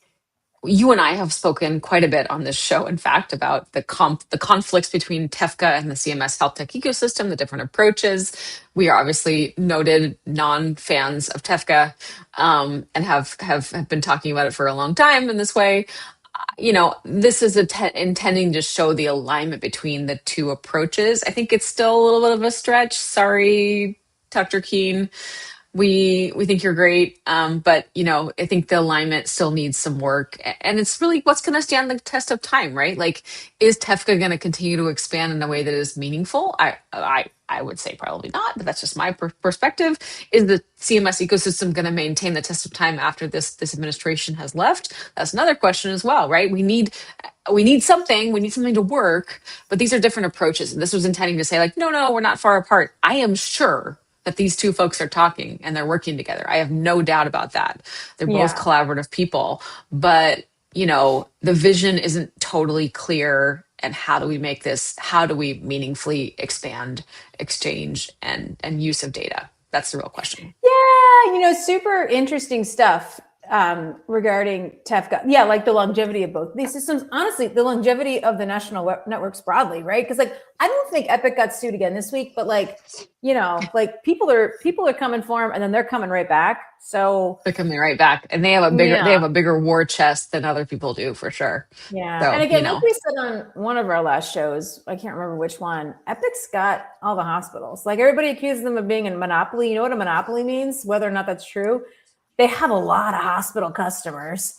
you and I have spoken quite a bit on this show, in fact, about the conflicts between TEFCA and the CMS health tech ecosystem, the different approaches. We are obviously noted non-fans of TEFCA, and have been talking about it for a long time in this way. This is intending to show the alignment between the two approaches. I think it's still a little bit of a stretch. Sorry, Dr. Keene. We think you're great, but I think the alignment still needs some work, and it's really what's going to stand the test of time, right? Like, is TEFCA going to continue to expand in a way that is meaningful? I would say probably not, but that's just my perspective. Is the CMS ecosystem going to maintain the test of time after this administration has left? That's another question as well, right? We need something. We need something to work, but these are different approaches, and this was intending to say like, no, we're not far apart. I am sure that these two folks are talking and they're working together. I have no doubt about that. They're both collaborative people, but the vision isn't totally clear. And how do we make this? How do we meaningfully expand exchange and use of data? That's the real question. Yeah, super interesting stuff. regarding TEFCA. Yeah, like the longevity of both these systems. Honestly, the longevity of the national networks broadly, right? Because like I don't think Epic got sued again this week, but like like people are coming for them, and then they're coming right back. So They're coming right back, and they have a bigger war chest than other people do for sure. Yeah, So, and again, like we said on one of our last shows, I can't remember which one. Epic's got all the hospitals. Like everybody accuses them of being a monopoly. You know what a monopoly means? Whether or not that's true, they have a lot of hospital customers,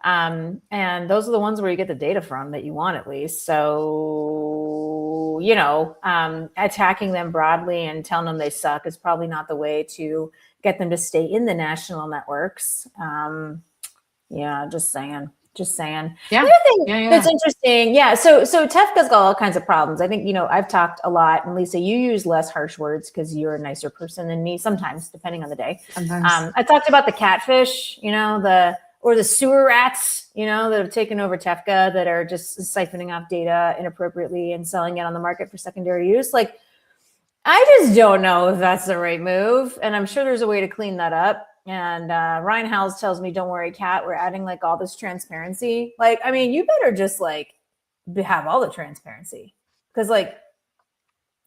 and those are the ones where you get the data from that you want, at least. So attacking them broadly and telling them they suck is probably not the way to get them to stay in the national networks. Just saying. yeah. The other thing that's interesting, so TEFCA's got all kinds of problems. I think, I've talked a lot, and Lisa, you use less harsh words because you're a nicer person than me sometimes, depending on the day. I talked about the catfish, the sewer rats, that have taken over TEFCA, that are just siphoning off data inappropriately and selling it on the market for secondary use. Like, I just don't know if that's the right move, and I'm sure there's a way to clean that up. And Ryan Howells tells me, don't worry, Kat, we're adding like all this transparency. Like, I mean, you better just like have all the transparency, because like,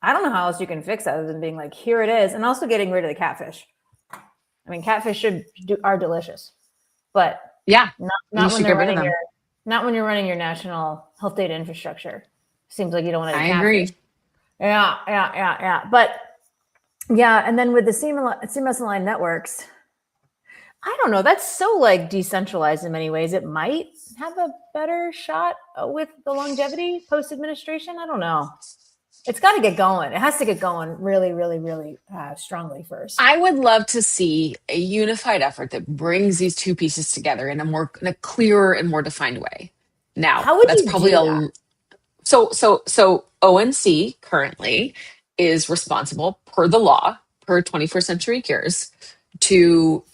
I don't know how else you can fix that other than being like, here it is. And also getting rid of the catfish. I mean, catfish are delicious, but not when they're running not when you're running your national health data infrastructure. Seems like you don't want to. I agree. Yeah. But yeah, and then with the CMS aligned networks, I don't know. That's so like decentralized in many ways. It might have a better shot with the longevity post-administration. I don't know. It's got to get going. It has to get going really, really, really strongly first. I would love to see a unified effort that brings these two pieces together in a clearer and more defined way. Now, how would that's you probably do that? So ONC currently is responsible per the law, per 21st Century Cures, to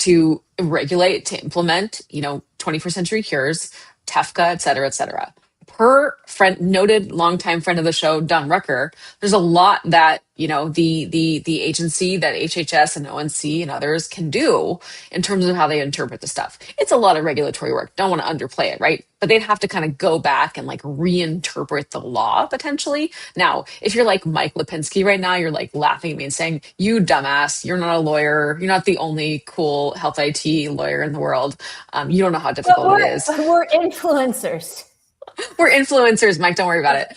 regulate, to implement, 21st Century Cures, TEFCA, et cetera, et cetera. Per noted longtime friend of the show, Don Rucker, there's a lot that the agency, that HHS and ONC and others can do in terms of how they interpret the stuff. It's a lot of regulatory work. Don't want to underplay it, right? But they'd have to kind of go back and like reinterpret the law potentially. Now, if you're like Mike Lipinski right now, you're like laughing at me and saying, "You dumbass, you're not a lawyer. You're not the only cool health IT lawyer in the world. You don't know how difficult it is." But we're influencers. We're influencers, Mike. Don't worry about it.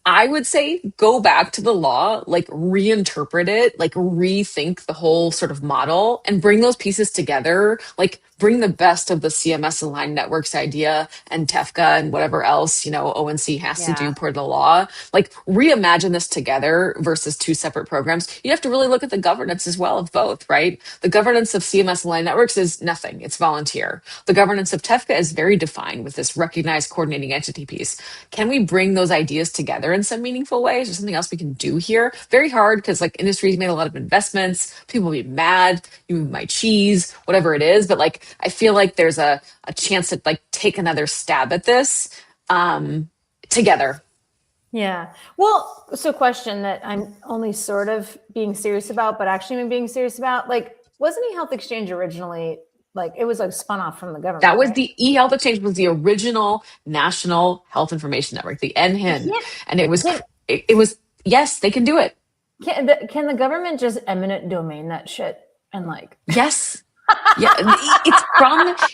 I would say go back to the law, like reinterpret it, like rethink the whole sort of model and bring those pieces together, like bring the best of the CMS aligned networks idea and TEFCA and whatever else, ONC has to do per the law. Like reimagine this together versus two separate programs. You have to really look at the governance as well of both, right? The governance of CMS aligned networks is nothing. It's volunteer. The governance of TEFCA is very defined with this recognized coordinating entity piece. Can we bring those ideas together in some meaningful way? Is there something else we can do here? Very hard because like industry's made a lot of investments. People will be mad. You move my cheese, whatever it is. But like, I feel like there's a chance to like take another stab at this together. Yeah. Well, so question that I'm only sort of being serious about, but actually being serious about, like, wasn't eHealth Exchange originally like it was like spun off from the government? That was the eHealth Exchange was the original National Health Information Network, the NHIN, and it was yes, they can do it. Can the government just eminent domain that shit and like yes. Yeah,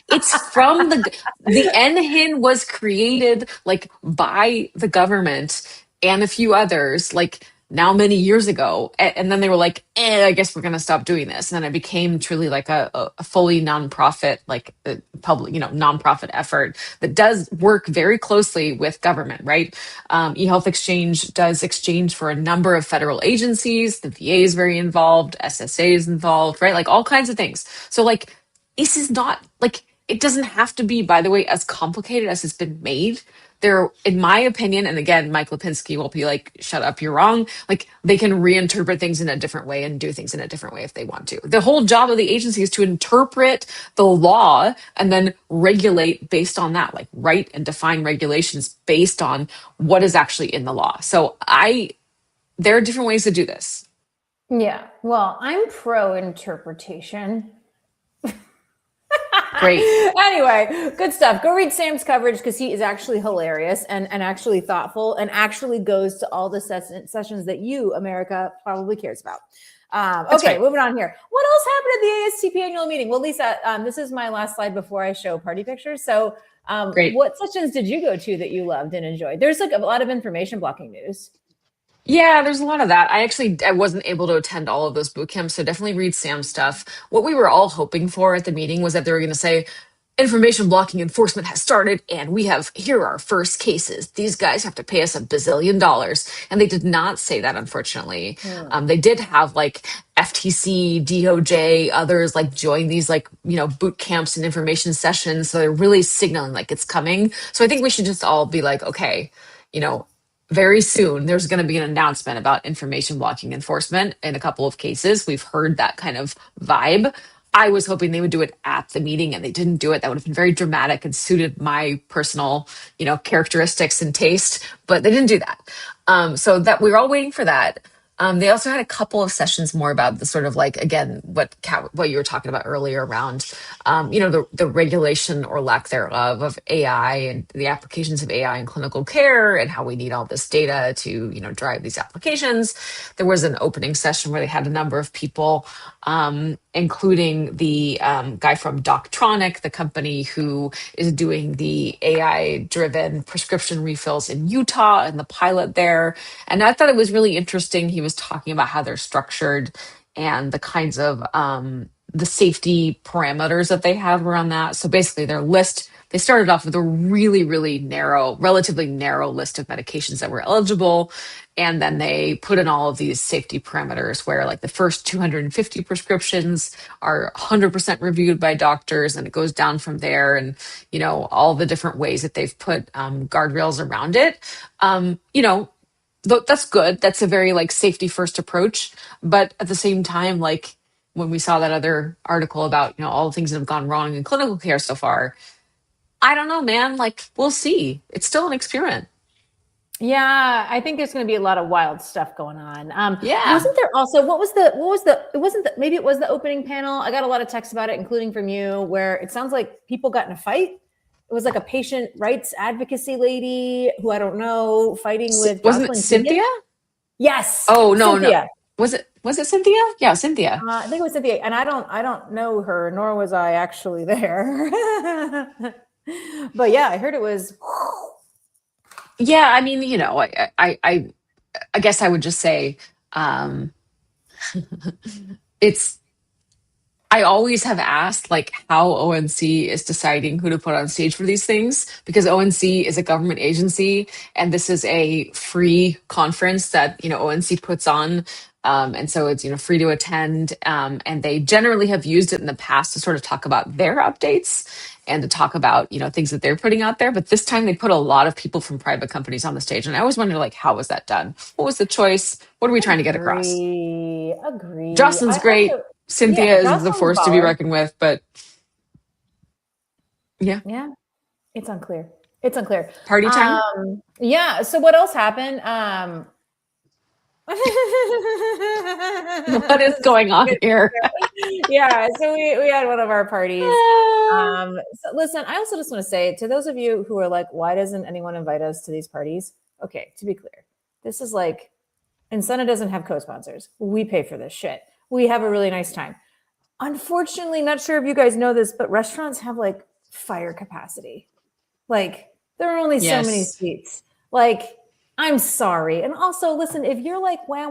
it's from the NHIN was created like by the government and a few others like now many years ago, and then they were like, I guess we're gonna stop doing this, and then it became truly like a fully nonprofit, like public, nonprofit effort that does work very closely with government, right? eHealth Exchange does exchange for a number of federal agencies. The VA is very involved, SSA is involved, right? Like all kinds of things. So like, this is not like, it doesn't have to be, by the way, as complicated as it's been made. There, in my opinion, and again, Mike Lipinski will be like, shut up, you're wrong. Like they can reinterpret things in a different way and do things in a different way if they want to. The whole job of the agency is to interpret the law and then regulate based on that, like write and define regulations based on what is actually in the law. So there are different ways to do this. Yeah. Well, I'm pro interpretation. Great. Anyway, good stuff. Go read Sam's coverage because he is actually hilarious and actually thoughtful and actually goes to all the sessions that you, America, probably cares about. Okay, right. moving on here. What else happened at the ASTP annual meeting? Well, Lisa, this is my last slide before I show party pictures. So Great. what sessions did you go to that you loved and enjoyed? There's like a lot of information blocking news. Yeah, there's a lot of that. I wasn't able to attend all of those boot camps, so definitely read Sam's stuff. What we were all hoping for at the meeting was that they were going to say, information blocking enforcement has started, and here are our first cases. These guys have to pay us $1 billion. And they did not say that, unfortunately. They did have like FTC, DOJ, others like join these like, boot camps and information sessions. So they're really signaling like it's coming. So I think we should just all be like, okay, very soon there's going to be an announcement about information blocking enforcement in a couple of cases. We've heard that kind of vibe. I was hoping they would do it at the meeting and they didn't do it. That would have been very dramatic and suited my personal, characteristics and taste, but they didn't do that. So that we were all waiting for that. They also had a couple of sessions more about the sort of like, again, what you were talking about earlier around, the regulation or lack thereof of AI and the applications of AI in clinical care and how we need all this data to, drive these applications. There was an opening session where they had a number of people, including the guy from Doctronic, the company who is doing the AI-driven prescription refills in Utah and the pilot there. And I thought it was really interesting. He was talking about how they're structured and the kinds of the safety parameters that they have around that. So basically they started off with a really, really relatively narrow list of medications that were eligible. And then they put in all of these safety parameters where like the first 250 prescriptions are 100% reviewed by doctors, and it goes down from there, and, all the different ways that they've put guardrails around it. That's good. That's a very like safety first approach. But at the same time, like when we saw that other article about, all the things that have gone wrong in clinical care so far, I don't know, man. Like, we'll see. It's still an experiment. Yeah, I think there's going to be a lot of wild stuff going on. Yeah. Wasn't there also, maybe it was the opening panel. I got a lot of texts about it, including from you, where it sounds like people got in a fight. It was like a patient rights advocacy lady who I don't know, fighting with. Wasn't it Cynthia? Yes. Oh, no, Cynthia. no. Was it Cynthia? Yeah, Cynthia. I think it was Cynthia, and I don't know her, nor was I actually there. But yeah, I heard it was. Yeah, I mean, I guess I would just say, it's. I always have asked like how ONC is deciding who to put on stage for these things, because ONC is a government agency and this is a free conference that, ONC puts on. And so it's, free to attend. And they generally have used it in the past to sort of talk about their updates and to talk about, things that they're putting out there. But this time they put a lot of people from private companies on the stage. And I always wonder, like, how was that done? What was the choice? What are we trying to get across? Agree. Jocelyn's great. Cynthia is the force to be reckoned with, but yeah. It's unclear. Party time. Yeah. So what else happened? What is going on here? Yeah. So we had one of our parties. So listen, I also just want to say to those of you who are like, why doesn't anyone invite us to these parties? Okay, to be clear, this is like, Insana doesn't have co-sponsors. We pay for this shit. We have a really nice time. Unfortunately, not sure if you guys know this, but restaurants have like fire capacity. Like there are only so many seats. Like, I'm sorry. And also, listen, if you're like, wah,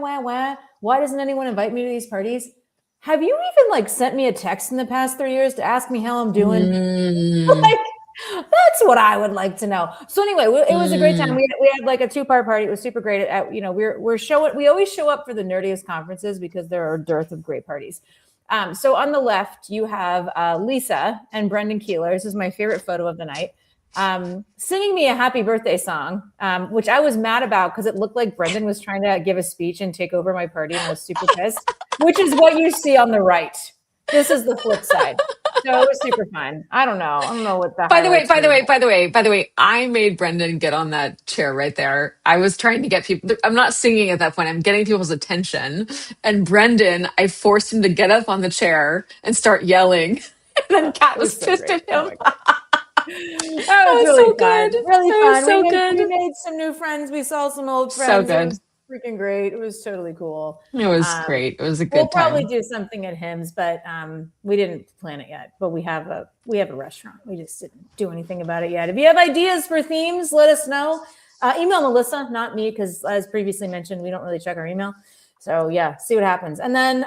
why doesn't anyone invite me to these parties? Have you even like sent me a text in the past 3 years to ask me how I'm doing? Like, that's what I would like to know. So anyway, it was a great time. We had like a 2-part party. It was super great. We always show up for the nerdiest conferences because there are a dearth of great parties. So on the left, you have Lisa and Brendan Keeler. This is my favorite photo of the night. Singing me a happy birthday song, which I was mad about because it looked like Brendan was trying to give a speech and take over my party and I was super pissed, which is what you see on the right. This is the flip side. So it was super fun. I don't know what that. By the way, I made Brendan get on that chair right there. I was trying to get people. I'm not singing at that point. I'm getting people's attention. And Brendan, I forced him to get up on the chair and start yelling. then Kat It was was so pissed great. at Oh him. my God. That That was was really so fun. good. Really That was fun. so We good. made some new friends. We saw some old So friends. It good. was freaking great. It was totally cool. It was great. It was a We'll good probably time. do something at Hims, but we didn't plan it yet. But we have a restaurant. We just didn't do anything about it yet. If you have ideas for themes, let us know. Email Melissa, not me, because as previously mentioned, we don't really check our email. So yeah, see what happens. And then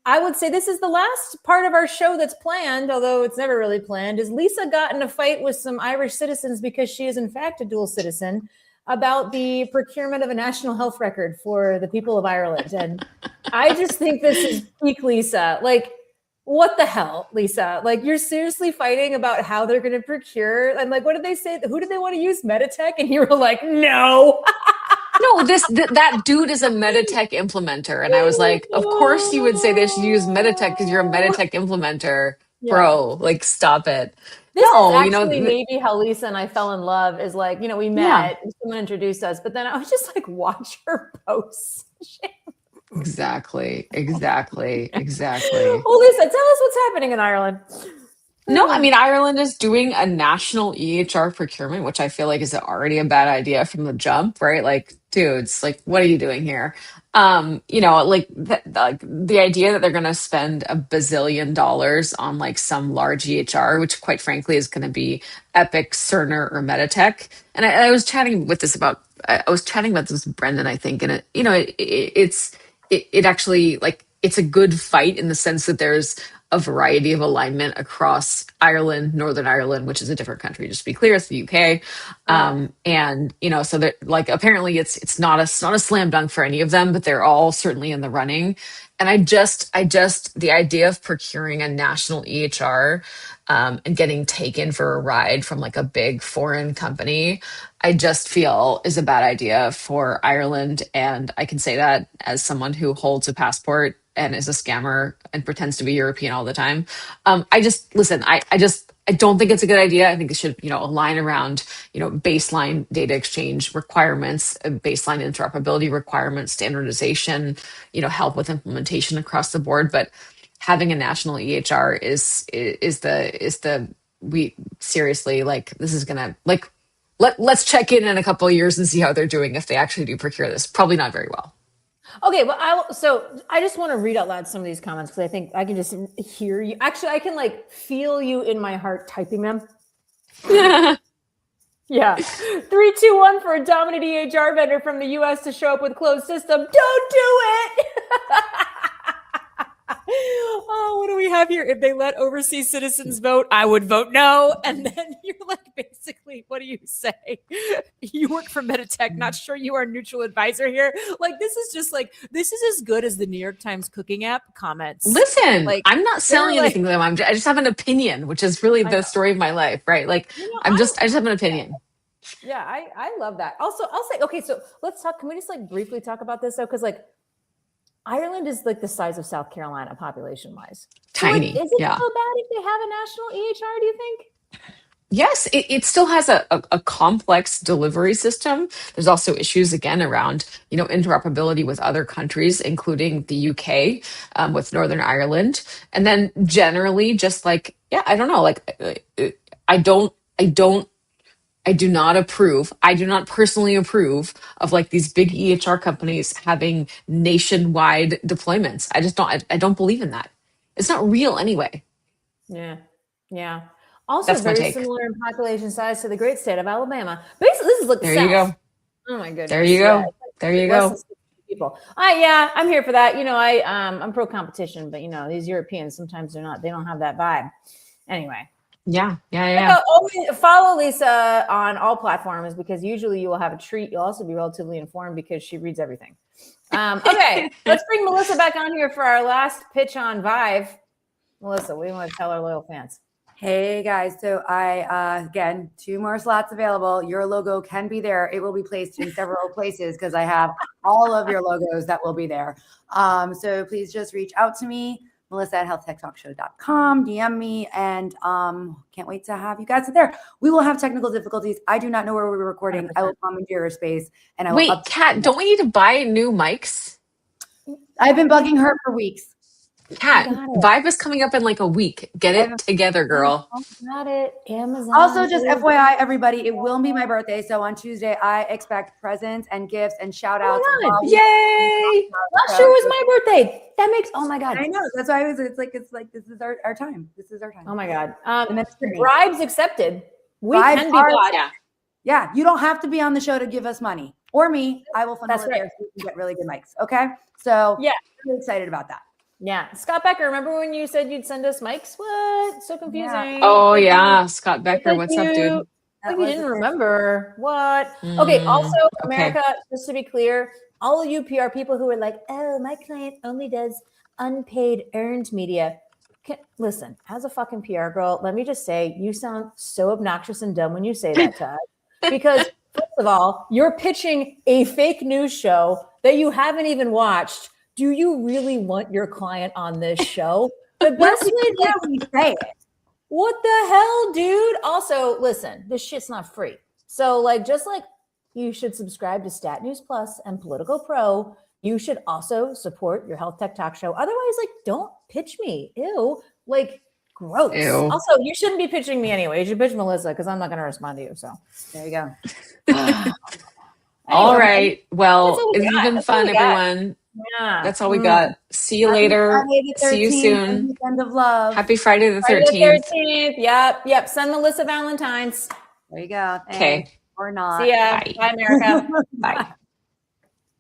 I would say this is the last part of our show that's planned, although it's never really planned, is Lisa got in a fight with some Irish citizens because she is in fact a dual citizen about the procurement of a national health record for the people of Ireland. And I just think this is peak Lisa. Like, what the hell, Lisa? Like, you're seriously fighting about how they're going to procure. And like, what did they say? Who did they want to use? Meditech? And you were like, no. No, that dude is a Meditech implementer. And I was like, of course you would say they should use Meditech because you're a Meditech implementer. Yeah. Bro, like stop it. This is No, actually maybe how Lisa and I fell in love is like, we yeah, met, someone introduced us, but then I was just like, watch her posts. exactly. Oh, Exactly. Lisa, tell us what's happening in Ireland. No, I mean, Ireland is doing a national EHR procurement, which I feel like is already a bad idea from the jump, right? Like, dudes, like, what are you doing here? Like the idea that they're going to spend $1 billion on like some large EHR, which quite frankly is going to be Epic, Cerner, or Meditech. And I was chatting with this about, I was chatting about this with Brendan, I think, and it actually like, it's a good fight in the sense that there's a variety of alignment across Ireland, Northern Ireland, which is a different country. Just to be clear, it's the UK, and so that like apparently it's not a slam dunk for any of them, but they're all certainly in the running. And I just the idea of procuring a national EHR and getting taken for a ride from like a big foreign company, I just feel is a bad idea for Ireland. And I can say that as someone who holds a passport and is a scammer and pretends to be European all the time. I just listen. I don't think it's a good idea. I think it should align around baseline data exchange requirements, baseline interoperability requirements, standardization, help with implementation across the board. But having a national EHR is the we seriously like this is gonna like let's check in a couple of years and see how they're doing if they actually do procure this. Probably not very well. Okay, well, so I just want to read out loud some of these comments because I think I can just hear you. Actually, I can like feel you in my heart typing them. Yeah. 3, 2, 1 for a dominant EHR vendor from the US to show up with closed system. Don't do it. Oh, what do we have here? If they let overseas citizens vote, I would vote no. And then you're like, basically, what do you say? You work for Meditech, not sure you are a neutral advisor here. Like, this is just like, this is as good as the New York Times cooking app comments. Listen, like, I'm not selling anything to them. I just have an opinion, which is really the story of my life, right? Like, I just have an opinion. Yeah, I love that. Also, I'll say, okay, so let's talk. Can we just like briefly talk about this though? Because like Ireland is like the size of South Carolina population wise. Tiny. So, like, is it so bad if they have a national EHR, do you think? Yes, it still has a complex delivery system. There's also issues again around interoperability with other countries, including the UK, with Northern Ireland, and then generally just like I don't know, like I do not approve. I do not personally approve of like these big EHR companies having nationwide deployments. I just don't. I don't believe in that. It's not real anyway. Yeah. Also, That's my very take. similar in population size to the great state of Alabama. Basically, this is like the There South. you go. Oh my goodness. There you go. There you go. People. Yeah, I'm here for that. I'm pro competition, but these Europeans sometimes they don't have that vibe. Anyway. Yeah. Follow Lisa on all platforms because usually you will have a treat. You'll also be relatively informed because she reads everything. Okay, let's bring Melissa back on here for our last pitch on Vive. Melissa, what do you want to tell our loyal fans? Hey guys, so I again 2 more slots available. Your logo can be there. It will be placed in several places because I have all of your logos that will be there. So please just reach out to me, melissa@healthtechtalkshow.com, DM me, and can't wait to have you guys there. We will have technical difficulties. I do not know where we're recording. 100%. I will come into your space and I will Kat, don't we need to buy new mics? I've been bugging her for weeks. Kat, got it. Vibe is coming up in like a week. Get it together, girl. Got it. Amazon. Also, just FYI, everybody, it will be my birthday. So on Tuesday, I expect presents and gifts and shout outs. God. Yay! Last year was my birthday. That makes, oh my God. I know. That's why it's like, this is our time. This is our time. Oh my God. And that's great. Bribes accepted. We Bribes can be are- bought. Yeah. Yeah, you don't have to be on the show to give us money or me. I will funnel That's it right. there so you can get really good mics. Okay. So Yeah. I'm really excited about that. Yeah. Scott Becker, remember when you said you'd send us mics? What? So confusing. Oh Thank yeah, you. Scott Becker. Thank What's up, dude? you. Like you didn't remember. What? Okay. Also, Okay. America, just to be clear, all of you PR people who are like, oh, my client only does unpaid earned media. Listen, as a fucking PR girl, let me just say, you sound so obnoxious and dumb when you say that to us. Because first of all, you're pitching a fake news show that you haven't even watched. Do you really want your client on this show? The best way that we say it. What the hell, dude? Also, listen, this shit's not free. So, like, just like you should subscribe to Stat News Plus and Political Pro, you should also support your health tech talk show. Otherwise, like, don't pitch me. Ew. Like, gross. Ew. Also, you shouldn't be pitching me anyway. You should pitch Melissa because I'm not going to respond to you. So, there you go. All right. Well, all we it's got. been That's all fun, we got. everyone. Yeah. That's all we got. See you later. See you soon. End of love. Happy Friday the Friday 13th. the 13th. Yep. Send Melissa Valentine's. There you go. Okay. Or not. See ya. Bye. Bye, America. Bye.